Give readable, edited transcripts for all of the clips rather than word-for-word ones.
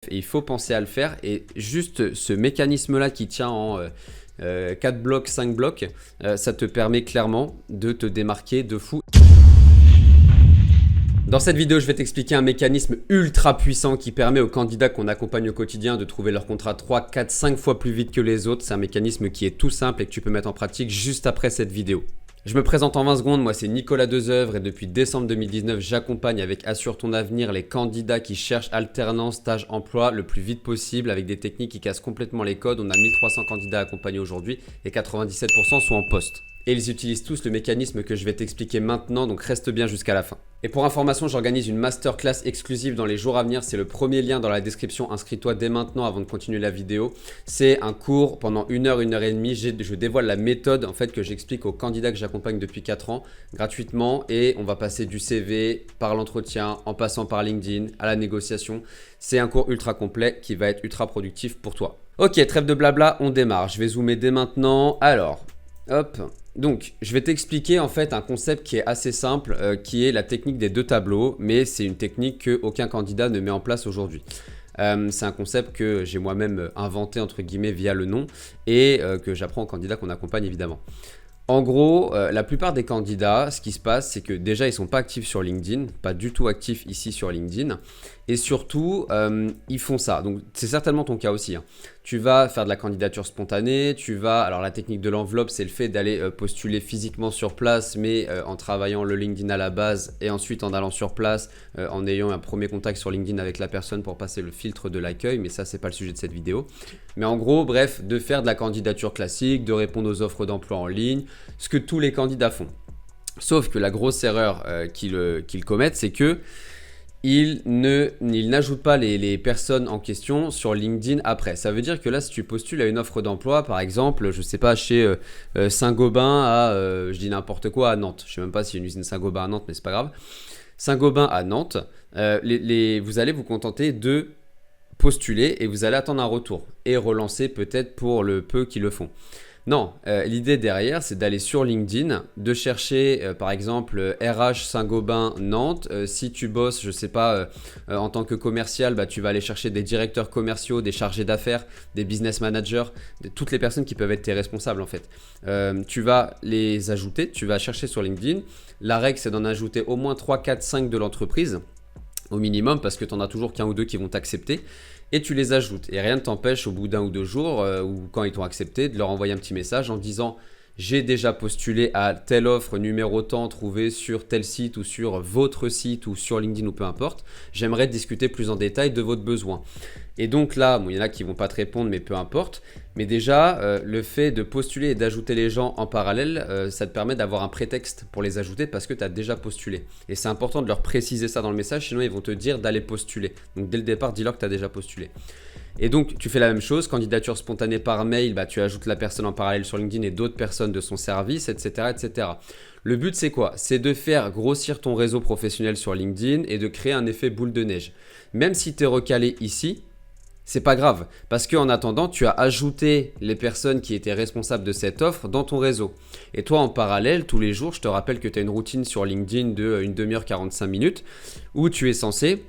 Et il faut penser à le faire. Et juste ce mécanisme-là qui tient en 4 blocs, 5 blocs, ça te permet clairement de te démarquer de fou. Dans cette vidéo, je vais t'expliquer un mécanisme ultra puissant qui permet aux candidats qu'on accompagne au quotidien de trouver leur contrat 3, 4, 5 fois plus vite que les autres. C'est un mécanisme qui est tout simple et que tu peux mettre en pratique juste après cette vidéo. Je me présente en 20 secondes, moi c'est Nicolas Dezeuvre et depuis décembre 2019, j'accompagne avec Assure ton avenir les candidats qui cherchent alternance, stage, emploi le plus vite possible avec des techniques qui cassent complètement les codes. On a 1300 candidats accompagnés aujourd'hui et 97% sont en poste. Et ils utilisent tous le mécanisme que je vais t'expliquer maintenant, donc reste bien jusqu'à la fin. Et pour information, j'organise une masterclass exclusive dans les jours à venir. C'est le premier lien dans la description. Inscris-toi dès maintenant avant de continuer la vidéo. C'est un cours pendant 1 heure et demie. Je dévoile la méthode en fait que j'explique aux candidats que j'accompagne depuis 4 ans gratuitement. Et on va passer du CV par l'entretien, en passant par LinkedIn, à la négociation. C'est un cours ultra complet qui va être ultra productif pour toi. Ok, trêve de blabla, on démarre. Je vais zoomer dès maintenant. Alors, hop. Donc, je vais t'expliquer en fait un concept qui est assez simple, qui est la technique des 2 tableaux, mais c'est une technique qu'aucun candidat ne met en place aujourd'hui. C'est un concept que j'ai moi-même inventé entre guillemets via le nom et que j'apprends aux candidats qu'on accompagne évidemment. En gros, la plupart des candidats, ce qui se passe, c'est que déjà, ils ne sont pas actifs sur LinkedIn, pas du tout actifs ici sur LinkedIn. Et surtout, ils font ça. Donc, c'est certainement ton cas aussi. Tu vas faire de la candidature spontanée, alors la technique de l'enveloppe, c'est le fait d'aller postuler physiquement sur place, mais en travaillant le LinkedIn à la base et ensuite en allant sur place, en ayant un premier contact sur LinkedIn avec la personne pour passer le filtre de l'accueil, mais ça, c'est pas le sujet de cette vidéo. Mais en gros, bref, de faire de la candidature classique, de répondre aux offres d'emploi en ligne, ce que tous les candidats font. Sauf que la grosse erreur qu'ils commettent, c'est que ils n'ajoutent pas les personnes en question sur LinkedIn après. Ça veut dire que là, si tu postules à une offre d'emploi, par exemple, je sais pas, chez Saint-Gobain à, je dis n'importe quoi, à Nantes. Je sais même pas s'il y a une usine Saint-Gobain à Nantes, mais c'est pas grave. Saint-Gobain à Nantes, vous allez vous contenter de postuler et vous allez attendre un retour et relancer peut-être pour le peu qui le font. Non, l'idée derrière, c'est d'aller sur LinkedIn, de chercher par exemple RH Saint-Gobain Nantes. Si tu bosses, je sais pas, en tant que commercial, tu vas aller chercher des directeurs commerciaux, des chargés d'affaires, des business managers, toutes les personnes qui peuvent être tes responsables en fait. Tu vas les ajouter, tu vas chercher sur LinkedIn. La règle, c'est d'en ajouter au moins 3, 4, 5 de l'entreprise au minimum parce que tu n'en as toujours qu'un ou deux qui vont t'accepter. Et tu les ajoutes. Et rien ne t'empêche au bout d'1 ou 2 jours, ou quand ils t'ont accepté, de leur envoyer un petit message en disant « J'ai déjà postulé à telle offre numéro tant trouvée sur tel site ou sur votre site ou sur LinkedIn ou peu importe. J'aimerais discuter plus en détail de votre besoin. » Et donc là, il y en a qui ne vont pas te répondre, mais peu importe. Mais déjà, le fait de postuler et d'ajouter les gens en parallèle, ça te permet d'avoir un prétexte pour les ajouter parce que tu as déjà postulé. Et c'est important de leur préciser ça dans le message, sinon ils vont te dire d'aller postuler. Donc dès le départ, dis-leur que tu as déjà postulé. Et donc, tu fais la même chose, candidature spontanée par mail, tu ajoutes la personne en parallèle sur LinkedIn et d'autres personnes de son service, etc., etc. Le but, c'est quoi? C'est de faire grossir ton réseau professionnel sur LinkedIn et de créer un effet boule de neige. Même si tu es recalé ici, c'est pas grave, parce qu'en attendant, tu as ajouté les personnes qui étaient responsables de cette offre dans ton réseau. Et toi, en parallèle, tous les jours, je te rappelle que tu as une routine sur LinkedIn de 1 demi-heure 45 minutes où tu es censé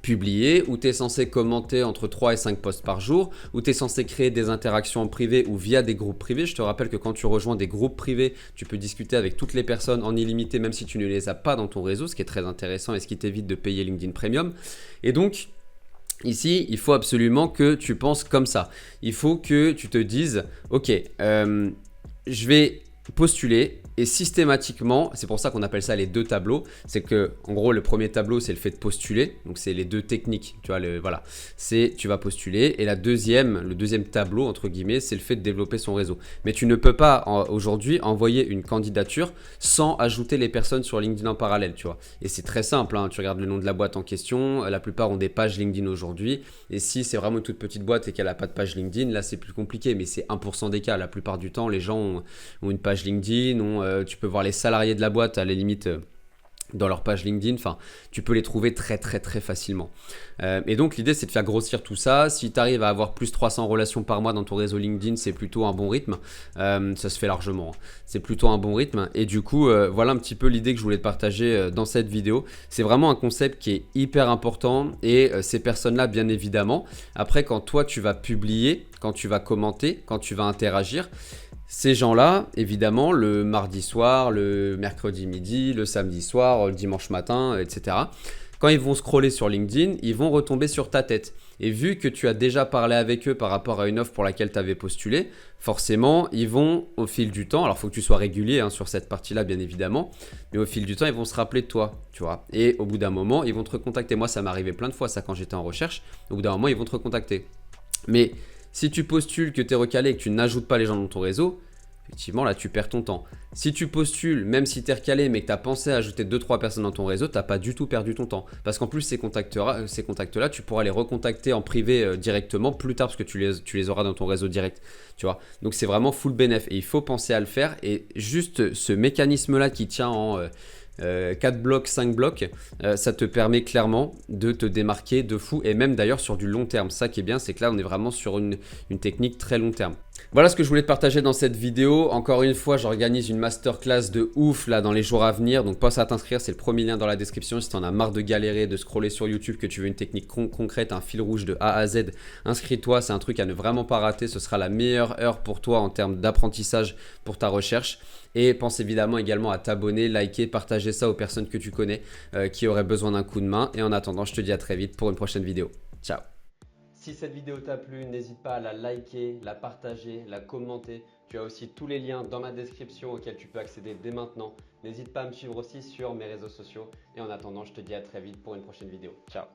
publier, où tu es censé commenter entre 3 et 5 posts par jour, où tu es censé créer des interactions en privé ou via des groupes privés. Je te rappelle que quand tu rejoins des groupes privés, tu peux discuter avec toutes les personnes en illimité, même si tu ne les as pas dans ton réseau, ce qui est très intéressant et ce qui t'évite de payer LinkedIn Premium. Et donc, ici, il faut absolument que tu penses comme ça. Il faut que tu te dises, ok, je vais postuler et systématiquement, c'est pour ça qu'on appelle ça les 2 tableaux, c'est que en gros le premier tableau c'est le fait de postuler, donc c'est les 2 techniques, tu vois, voilà, c'est tu vas postuler et le deuxième tableau entre guillemets c'est le fait de développer son réseau. Mais tu ne peux pas aujourd'hui envoyer une candidature sans ajouter les personnes sur LinkedIn en parallèle, tu vois. Et c'est très simple, tu regardes le nom de la boîte en question, la plupart ont des pages LinkedIn aujourd'hui, et si c'est vraiment une toute petite boîte et qu'elle n'a pas de page LinkedIn, là c'est plus compliqué, mais c'est 1% des cas. La plupart du temps les gens ont une page LinkedIn, tu peux voir les salariés de la boîte à la limite dans leur page LinkedIn, enfin, tu peux les trouver très facilement. Et donc l'idée c'est de faire grossir tout ça. Si tu arrives à avoir plus 300 relations par mois dans ton réseau LinkedIn, c'est plutôt un bon rythme. Ça se fait largement, hein. C'est plutôt un bon rythme. Et du coup, voilà un petit peu l'idée que je voulais te partager dans cette vidéo. C'est vraiment un concept qui est hyper important et ces personnes-là, bien évidemment, après quand toi tu vas publier, quand tu vas commenter, quand tu vas interagir, ces gens-là, évidemment, le mardi soir, le mercredi midi, le samedi soir, le dimanche matin, etc., quand ils vont scroller sur LinkedIn, ils vont retomber sur ta tête. Et vu que tu as déjà parlé avec eux par rapport à une offre pour laquelle tu avais postulé, forcément, ils vont au fil du temps, alors il faut que tu sois régulier hein, sur cette partie-là, bien évidemment, mais au fil du temps, ils vont se rappeler de toi, tu vois. Et au bout d'un moment, ils vont te recontacter. Moi, ça m'est arrivé plein de fois, ça, quand j'étais en recherche. Au bout d'un moment, ils vont te recontacter. Mais si tu postules, que tu es recalé et que tu n'ajoutes pas les gens dans ton réseau, effectivement, là, tu perds ton temps. Si tu postules, même si tu es recalé, mais que tu as pensé à ajouter 2-3 personnes dans ton réseau, tu n'as pas du tout perdu ton temps. Parce qu'en plus, ces contacts-là, tu pourras les recontacter en privé directement plus tard parce que tu les auras dans ton réseau direct. Tu vois. Donc, c'est vraiment full bénéf. Et il faut penser à le faire. Et juste ce mécanisme-là qui tient en 4 blocs, 5 blocs, ça te permet clairement de te démarquer de fou. Et même d'ailleurs sur du long terme. Ça qui est bien, c'est que là, on est vraiment sur une technique très long terme. Voilà ce que je voulais te partager dans cette vidéo. Encore une fois, j'organise une masterclass de ouf là dans les jours à venir. Donc pense à t'inscrire, c'est le premier lien dans la description. Si tu en as marre de galérer, de scroller sur YouTube, que tu veux une technique concrète, un fil rouge de A à Z, inscris-toi. C'est un truc à ne vraiment pas rater. Ce sera la meilleure heure pour toi en termes d'apprentissage pour ta recherche. Et pense évidemment également à t'abonner, liker, partager ça aux personnes que tu connais qui auraient besoin d'un coup de main. Et en attendant, je te dis à très vite pour une prochaine vidéo. Ciao. Si cette vidéo t'a plu, n'hésite pas à la liker, la partager, la commenter. Tu as aussi tous les liens dans ma description auxquels tu peux accéder dès maintenant. N'hésite pas à me suivre aussi sur mes réseaux sociaux. Et en attendant, je te dis à très vite pour une prochaine vidéo. Ciao.